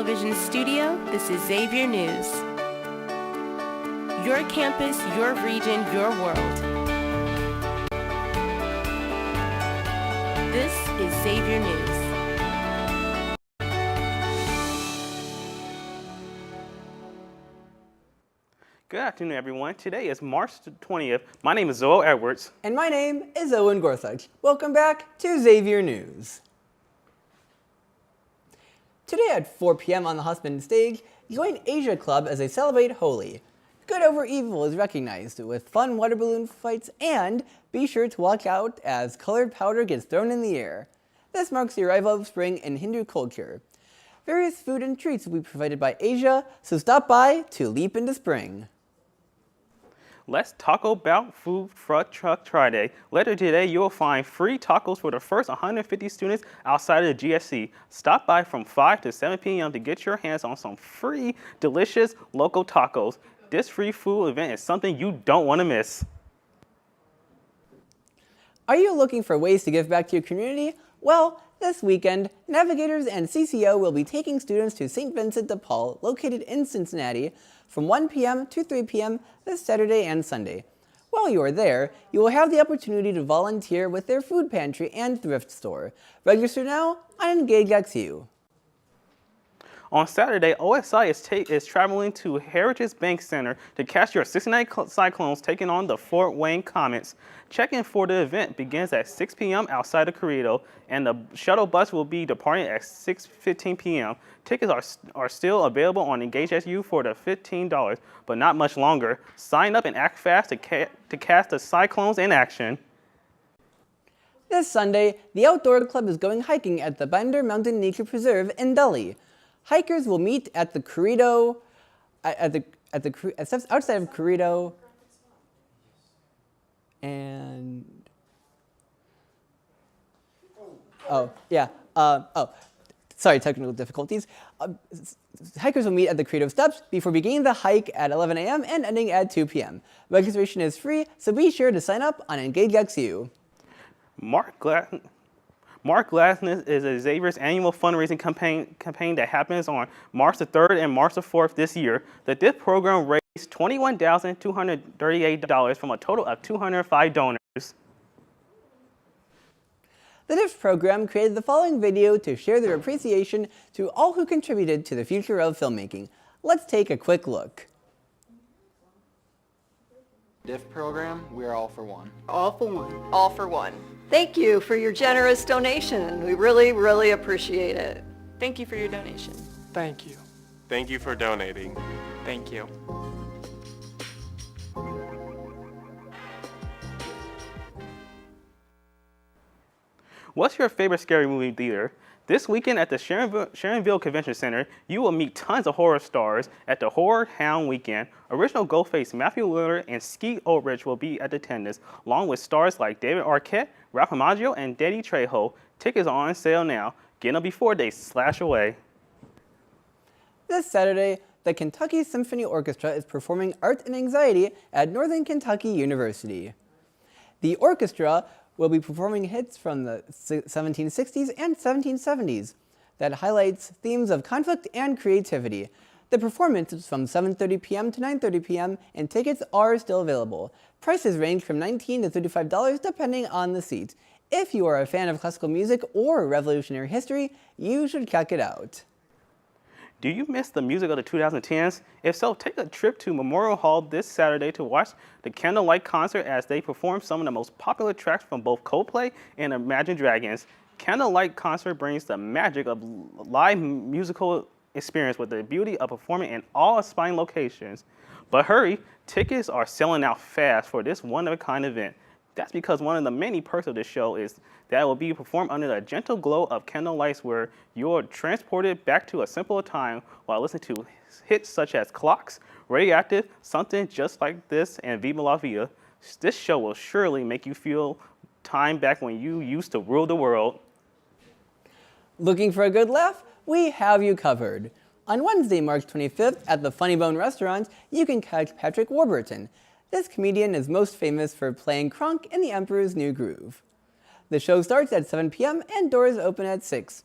television studio, this is Xavier News. Your campus, your region, your world. This is Xavier News. Good afternoon, everyone. Today is March 20th. My name is Zoe Edwards. And my name is Owen Gorsuch. Welcome back to Xavier News. Today at 4 p.m. on the Husband stage, join Asia Club as they celebrate Holi. Good over evil is recognized with fun water balloon fights, and be sure to watch out as colored powder gets thrown in the air. This marks the arrival of spring in Hindu culture. Various food and treats will be provided by Asia, so stop by to leap into spring. Let's talk about Food Truck Friday. Later today, you will find free tacos for the first 150 students outside of the GSC. Stop by from 5 to 7 p.m. to get your hands on some free, delicious local tacos. This free food event is something you don't want to miss. Are you looking for ways to give back to your community? Well, this weekend, Navigators and CCO will be taking students to St. Vincent de Paul, located in Cincinnati, from 1 p.m. to 3 p.m. this Saturday and Sunday. While you are there, you will have the opportunity to volunteer with their food pantry and thrift store. Register now on EngageXU. On Saturday, OSI is traveling to Heritage Bank Center to catch your Cincinnati Cyclones taking on the Fort Wayne Comets. Check-in for the event begins at 6 p.m. outside of Corrido, and the shuttle bus will be departing at 6:15 p.m. Tickets are still available on EngageXU for the $15, but not much longer. Sign up and act fast to catch the Cyclones in action. This Sunday, the Outdoor Club is going hiking at the Binder Mountain Nature Preserve in Dully. Hikers will meet at the Corrido, outside of Corrido, and sorry, technical difficulties. Hikers will meet at the Corrido Steps before beginning the hike at 11 a.m. and ending at 2 p.m. Registration is free, so be sure to sign up on EngageXU. Mark Glasness is Xavier's annual fundraising campaign that happens on March the 3rd and March the 4th this year. The DIF program raised $21,238 from a total of 205 donors. The DIF program created the following video to share their appreciation to all who contributed to the future of filmmaking. Let's take a quick look. DIF program, we're all for one. All for one. All for one. Thank you for your generous donation. We really, really appreciate it. Thank you for your donation. Thank you. Thank you for donating. Thank you. What's your favorite scary movie theater? This weekend at the Sharonville Convention Center, you will meet tons of horror stars at the Horror Hound Weekend. Original Ghostface Matthew Lillard and Skeet Ulrich will be at attendance, along with stars like David Arquette, Ralph Macchio, and Danny Trejo. Tickets are on sale now. Get them before they slash away. This Saturday, the Kentucky Symphony Orchestra is performing Art and Anxiety at Northern Kentucky University. The orchestra will be performing hits from the 1760s and 1770s that highlights themes of conflict and creativity. The performance is from 7:30 p.m. to 9:30 p.m. and tickets are still available. Prices range from $19 to $35 depending on the seat. If you are a fan of classical music or revolutionary history, you should check it out. Do you miss the music of the 2010s? If so, take a trip to Memorial Hall this Saturday to watch the Candlelight Concert as they perform some of the most popular tracks from both Coldplay and Imagine Dragons. Candlelight Concert brings the magic of live musical experience with the beauty of performing in awe-inspiring locations. But hurry, tickets are selling out fast for this one-of-a-kind event. That's because one of the many perks of this show is that it will be performed under the gentle glow of candle lights, where you're transported back to a simpler time while listening to hits such as Clocks, Radioactive, Something Just Like This, and Viva La Vida. This show will surely make you feel time back when you used to rule the world. Looking for a good laugh? We have you covered. On Wednesday, March 25th, at the Funny Bone restaurant, you can catch Patrick Warburton. This comedian is most famous for playing Kronk in The Emperor's New Groove. The show starts at 7 p.m. and doors open at 6.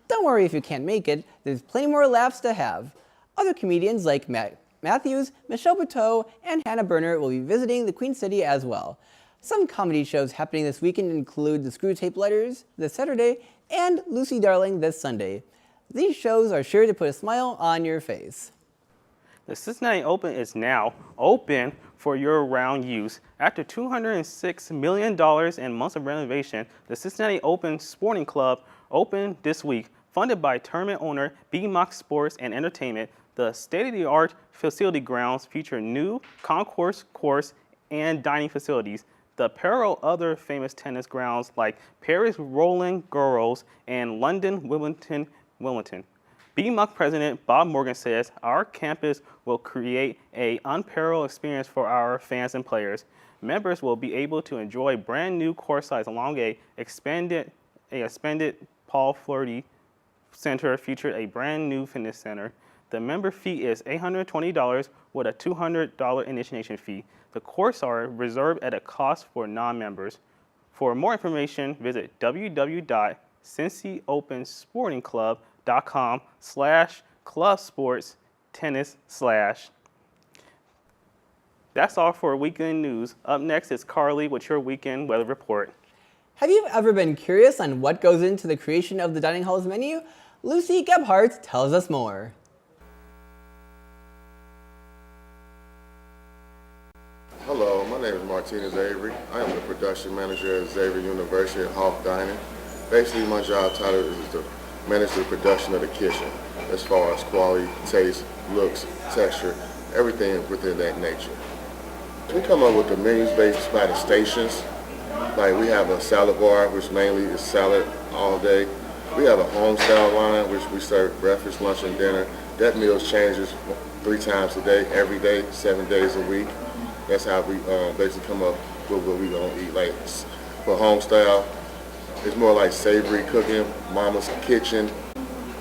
Don't worry if you can't make it, there's plenty more laughs to have. Other comedians like Matt Matthews, Michelle Buteau, and Hannah Berner will be visiting the Queen City as well. Some comedy shows happening this weekend include The Screwtape Letters this Saturday and Lucy Darling this Sunday. These shows are sure to put a smile on your face. The Cincinnati Open is now open for year-round use. After $206 million in months of renovation, the Cincinnati Open Sporting Club opened this week. Funded by tournament owner BMOC Sports and Entertainment, the state-of-the-art facility grounds feature new concourse course and dining facilities. The parallel other famous tennis grounds like Paris Roland Garros and London Wimbledon. BMOC President Bob Morgan says our campus will create an unparalleled experience for our fans and players. Members will be able to enjoy brand new court size along a expanded Paul Flaherty Center featured a brand new fitness center. The member fee is $820 with a $200 initiation fee. The courts are reserved at a cost for non-members. For more information, visit www.cincyopensportingclub.com/clubsportstennis/. That's all for weekend news. Up next is Carly with your weekend weather report. Have you ever been curious on what goes into the creation of the dining hall's menu? Lucy Gebhardt tells us more. Hello, my name is Martinez Avery. I am the production manager at Xavier University at Hawk Dining. Basically, my job title is to manage the production of the kitchen as far as quality, taste, looks, texture, everything within that nature. We come up with the menus based by the stations. Like we have a salad bar, which mainly is salad all day. We have a home style line, which we serve breakfast, lunch, and dinner. That meal changes 3 times a day, every day, 7 days a week. That's how we basically come up with what we gonna eat. Like for home style, it's more like savory cooking, mama's kitchen.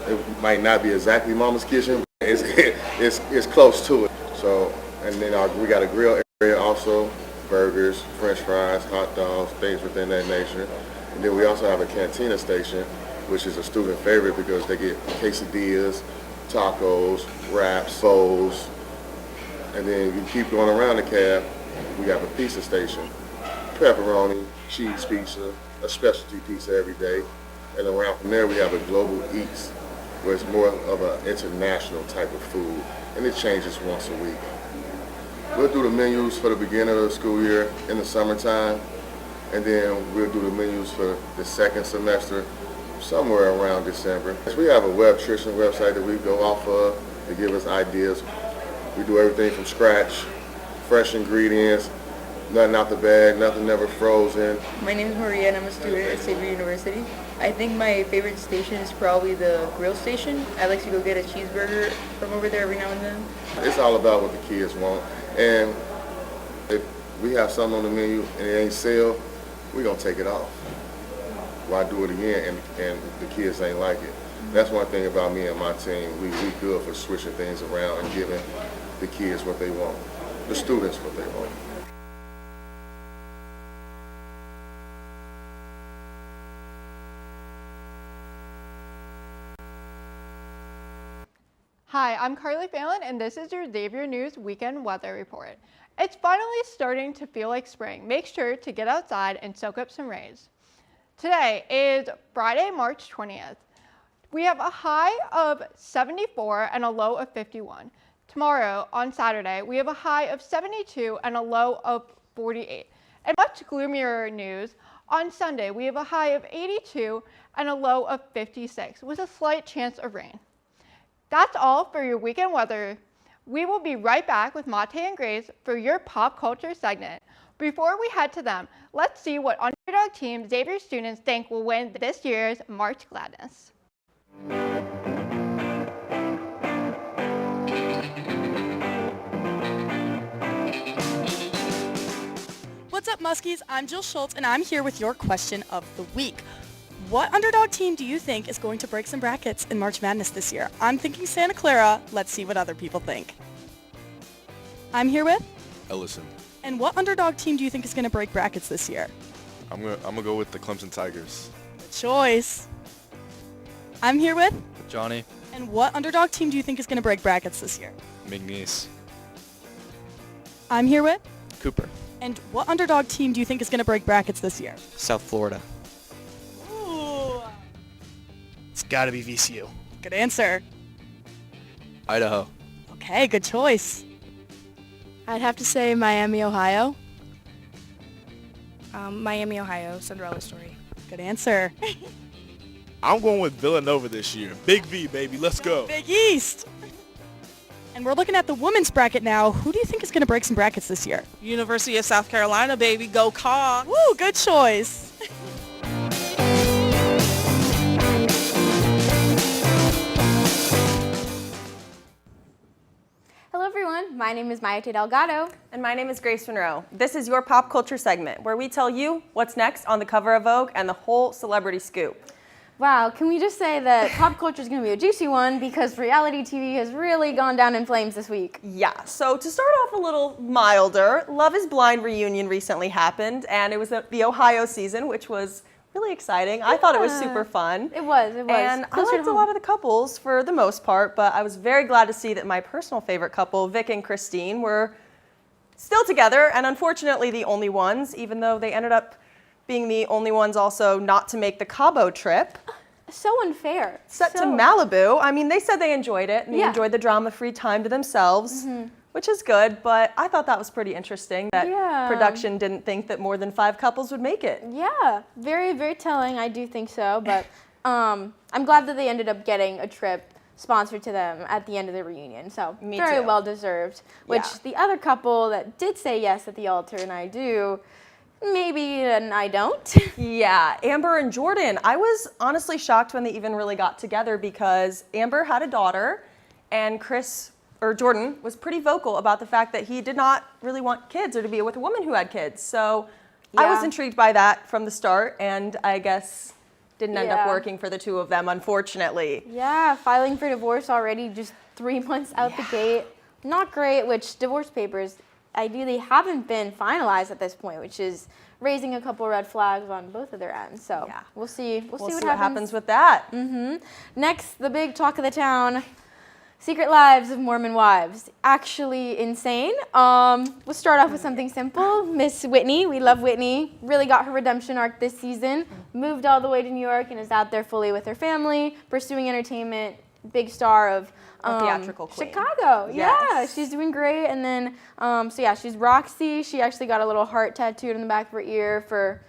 It might not be exactly mama's kitchen, but it's close to it. So, and then we got a grill area also, burgers, french fries, hot dogs, things within that nature. And then we also have a cantina station, which is a student favorite because they get quesadillas, tacos, wraps, bowls. And then you keep going around the cab, we have a pizza station, pepperoni, cheese pizza, a specialty pizza every day. And around from there we have a global eats, where it's more of an international type of food, and it changes once a week. We'll do the menus for the beginning of the school year in the summertime, and then we'll do the menus for the second semester somewhere around December. We have a nutrition website that we go off of to give us ideas. We do everything from scratch, fresh ingredients, nothing out the bag, nothing never frozen. My name is Maria and I'm a student at Xavier University. I think my favorite station is probably the grill station. I like to go get a cheeseburger from over there every now and then. It's all about what the kids want. And if we have something on the menu and it ain't sale, we're gonna take it off. Why do it again and the kids ain't like it? That's one thing about me and my team. We good for switching things around and giving the kids what they want, the students what they want. Hi, I'm Carly Phelan, and this is your Xavier News Weekend Weather Report. It's finally starting to feel like spring. Make sure to get outside and soak up some rays. Today is Friday, March 20th. We have a high of 74 and a low of 51. Tomorrow, on Saturday, we have a high of 72 and a low of 48. And much gloomier news, on Sunday, we have a high of 82 and a low of 56 with a slight chance of rain. That's all for your weekend weather. We will be right back with Mate and Grace for your pop culture segment. Before we head to them, let's see what underdog team Xavier students think will win this year's March Gladness. What's up, Muskies? I'm Jill Schultz, and I'm here with your question of the week. What underdog team do you think is going to break some brackets in March Madness this year? I'm thinking Santa Clara. Let's see what other people think. I'm here with Ellison. And what underdog team do you think is going to break brackets this year? I'm gonna go with the Clemson Tigers. Good choice. I'm here with. Johnny. And what underdog team do you think is going to break brackets this year? McNeese. I'm here with. Cooper. And what underdog team do you think is going to break brackets this year? South Florida. Ooh. It's got to be VCU. Good answer. Idaho. Okay, good choice. I'd have to say Miami, Ohio. Miami, Ohio, Cinderella story. Good answer. I'm going with Villanova this year. Big V, baby. Let's go. Big East. And we're looking at the women's bracket now. Who do you think is going to break some brackets this year? University of South Carolina, baby. Go Caw. Woo, good choice. Hello everyone, my name is Mayate Delgado. And my name is Grace Monroe. This is your pop culture segment where we tell you what's next on the cover of Vogue and the whole celebrity scoop. Wow, can we just say that pop culture is going to be a juicy one because reality TV has really gone down in flames this week. Yeah, so to start off a little milder, Love is Blind reunion recently happened, and it was the Ohio season, which was really exciting. I thought it was super fun. It was. And I liked a lot of the couples for the most part, but I was very glad to see that my personal favorite couple, Vic and Christine, were still together, and unfortunately the only ones, even though they ended up being the only ones also not to make the Cabo trip. So unfair. Set to Malibu. I mean, they said they enjoyed it, and they enjoyed the drama-free time to themselves, which is good, but I thought that was pretty interesting that production didn't think that more than 5 couples would make it. Yeah, very, very telling. I do think so, but I'm glad that they ended up getting a trip sponsored to them at the end of the reunion, so very well deserved. Which the other couple that did say yes at the altar, and I do, maybe and I don't. Yeah, Amber and Jordan. I was honestly shocked when they even really got together because Amber had a daughter and Jordan was pretty vocal about the fact that he did not really want kids or to be with a woman who had kids. So I was intrigued by that from the start, and I guess didn't end up working for the two of them, unfortunately. Yeah, filing for divorce already just 3 months out the gate. Not great, which divorce papers ideally haven't been finalized at this point, which is raising a couple red flags on both of their ends. So we'll see. We'll see what happens with that. Next, the big talk of the town: Secret Lives of Mormon Wives. Actually insane. We'll start off with something simple. Miss Whitney, we love Whitney, really got her redemption arc this season. Moved all the way to New York and is out there fully with her family, pursuing entertainment. Big star of theatrical queen. Chicago. Yeah, she's doing great. And then, she's Roxy. She actually got a little heart tattooed on the back of her ear for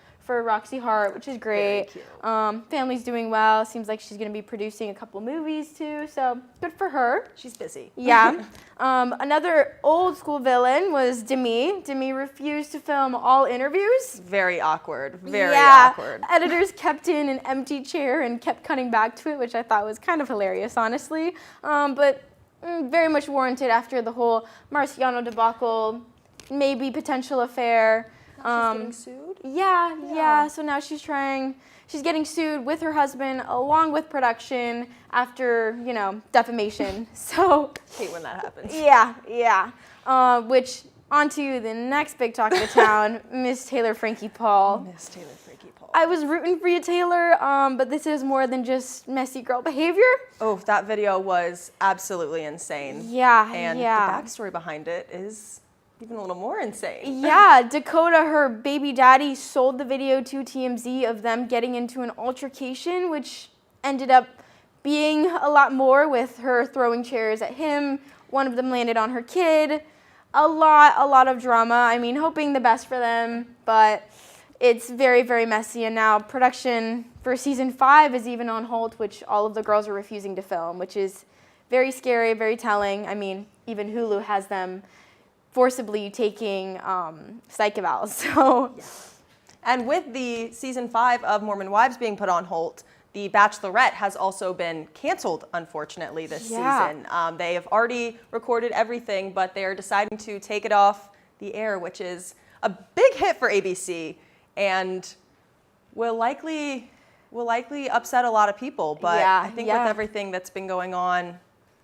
Roxy Hart, which is great. Family's doing well. Seems like she's going to be producing a couple movies too, so good for her. She's busy. Yeah. Another old school villain was Demi. Demi refused to film all interviews. Very awkward. Very awkward. Editors kept in an empty chair and kept cutting back to it, which I thought was kind of hilarious, honestly. But very much warranted after the whole Marciano debacle, maybe potential affair. She's getting sued? Yeah. So now she's getting sued with her husband along with production after, defamation. So hate when that happens. Yeah. Which, on to the next big talk of the town, Miss Taylor Frankie Paul. Miss Taylor Frankie Paul. I was rooting for you, Taylor, but this is more than just messy girl behavior. Oh, that video was absolutely insane. Yeah. And the backstory behind it is even a little more insane. Yeah, Dakota, her baby daddy, sold the video to TMZ of them getting into an altercation, which ended up being a lot more with her throwing chairs at him. One of them landed on her kid. A lot of drama. I mean, hoping the best for them, but it's very, very messy. And now production for season 5 is even on hold, which all of the girls are refusing to film, which is very scary, very telling. I mean, even Hulu has them forcibly taking psych evals. So, and with the season 5 of Mormon Wives being put on hold, The Bachelorette has also been canceled, unfortunately, this season. They have already recorded everything, but they are deciding to take it off the air, which is a big hit for ABC and will likely upset a lot of people. But I think with everything that's been going on,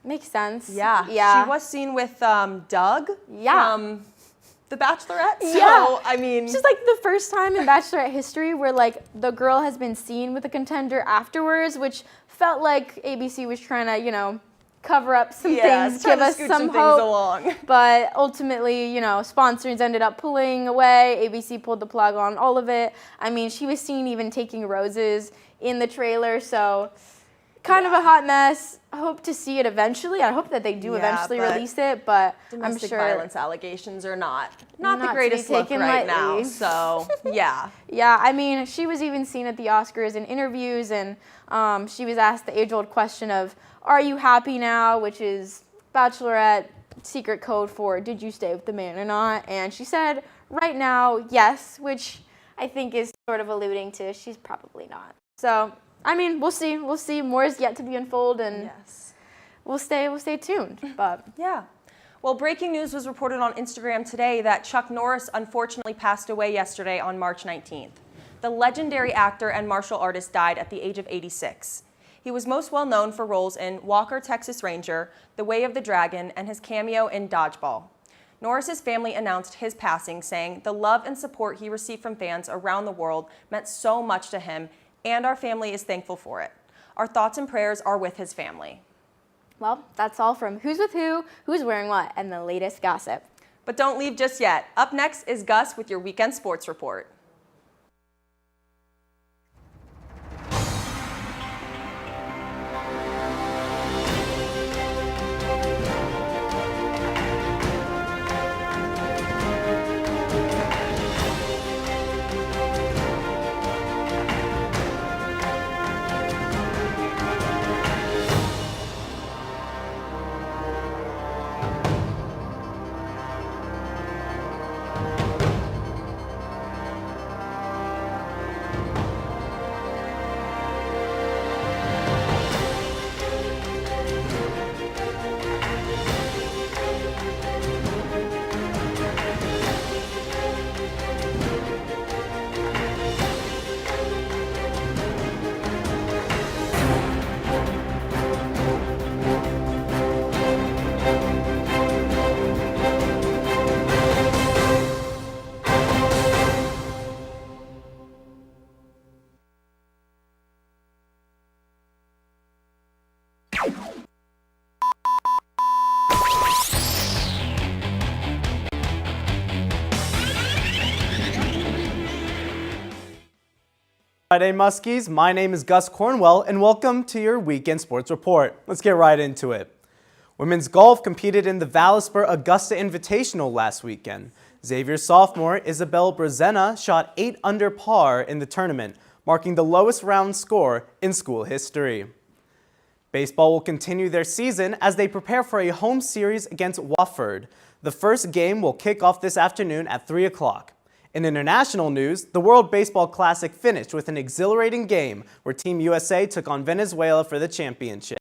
makes sense. Yeah. She was seen with Doug from The Bachelorette. So, I mean, it's just like the first time in Bachelorette history where like the girl has been seen with a contender afterwards, which felt like ABC was trying to, you know, cover up some Yeah, things, trying give to us scoot some things hope. along. But ultimately, you know, sponsors ended up pulling away. ABC pulled the plug on all of it. I mean, she was seen even taking roses in the trailer, so kind of a hot mess. I hope to see it eventually. I hope that they do eventually release it, but I'm sure violence allegations are not the to be greatest look taken right now. lightly. So yeah. Yeah, I mean, she was even seen at the Oscars in interviews, and she was asked the age-old question of, "Are you happy now?" which is Bachelorette secret code for did you stay with the man or not? And she said, right now, yes, which I think is sort of alluding to she's probably not. So, I mean, we'll see. We'll see. More is yet to be unfold, and we'll stay tuned. But yeah. Well, breaking news was reported on Instagram today that Chuck Norris unfortunately passed away yesterday on March 19th. The legendary actor and martial artist died at the age of 86. He was most well known for roles in Walker, Texas Ranger, The Way of the Dragon, and his cameo in Dodgeball. Norris's family announced his passing, saying the love and support he received from fans around the world meant so much to him, and our family is thankful for it. Our thoughts and prayers are with his family. Well, that's all from Who's With Who, Who's Wearing What, and the latest gossip. But don't leave just yet. Up next is Gus with your weekend sports report. Friday Muskies, my name is Gus Cornwell and welcome to your weekend sports report. Let's get right into it. Women's golf competed in the Vallisper Augusta Invitational last weekend. Xavier sophomore Isabel Brezena shot 8 under par in the tournament, marking the lowest round score in school history. Baseball will continue their season as they prepare for a home series against Wofford. The first game will kick off this afternoon at 3 o'clock. In international news, the World Baseball Classic finished with an exhilarating game where Team USA took on Venezuela for the championship.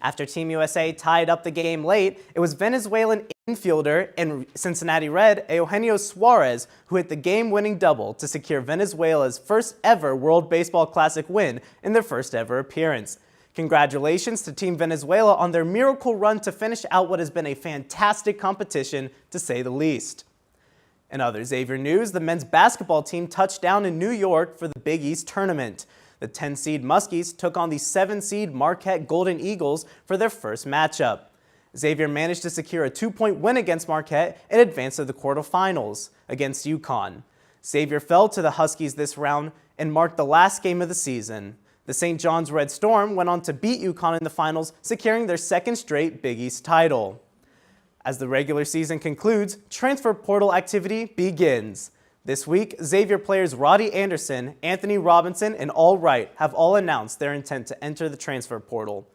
After Team USA tied up the game late, it was Venezuelan infielder and Cincinnati Red Eugenio Suarez who hit the game-winning double to secure Venezuela's first ever World Baseball Classic win in their first ever appearance. Congratulations to Team Venezuela on their miracle run to finish out what has been a fantastic competition, to say the least. In other Xavier news, the men's basketball team touched down in New York for the Big East tournament. The 10-seed Muskies took on the 7-seed Marquette Golden Eagles for their first matchup. Xavier managed to secure a 2-point win against Marquette and advance to the quarterfinals against UConn. Xavier fell to the Huskies this round and marked the last game of the season. The St. John's Red Storm went on to beat UConn in the finals, securing their second straight Big East title. As the regular season concludes, transfer portal activity begins. This week, Xavier players Roddy Anderson, Anthony Robinson, and All Wright have all announced their intent to enter the transfer portal.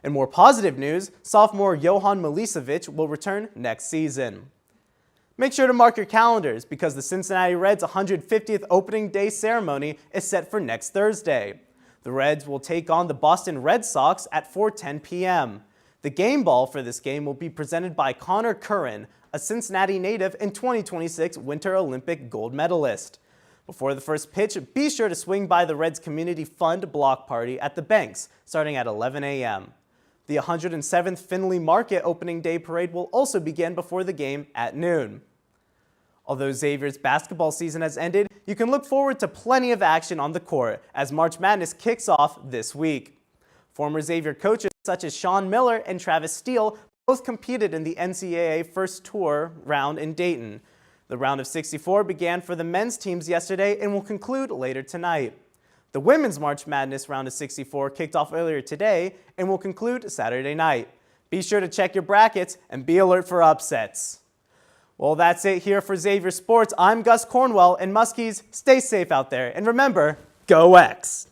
In more positive news, sophomore Johan Milicevic will return next season. Make sure to mark your calendars because the Cincinnati Reds' 150th opening day ceremony is set for next Thursday. The Reds will take on the Boston Red Sox at 4:10 p.m. The game ball for this game will be presented by Connor Curran, a Cincinnati native and 2026 Winter Olympic gold medalist. Before the first pitch, be sure to swing by the Reds Community Fund block party at the Banks, starting at 11 a.m. The 107th Findlay Market opening day parade will also begin before the game at noon. Although Xavier's basketball season has ended, you can look forward to plenty of action on the court as March Madness kicks off this week. Former Xavier coaches such as Sean Miller and Travis Steele both competed in the NCAA First Tour round in Dayton. The round of 64 began for the men's teams yesterday and will conclude later tonight. The women's March Madness round of 64 kicked off earlier today and will conclude Saturday night. Be sure to check your brackets and be alert for upsets. Well, that's it here for Xavier Sports. I'm Gus Cornwell, and Muskies, stay safe out there. And remember, go X!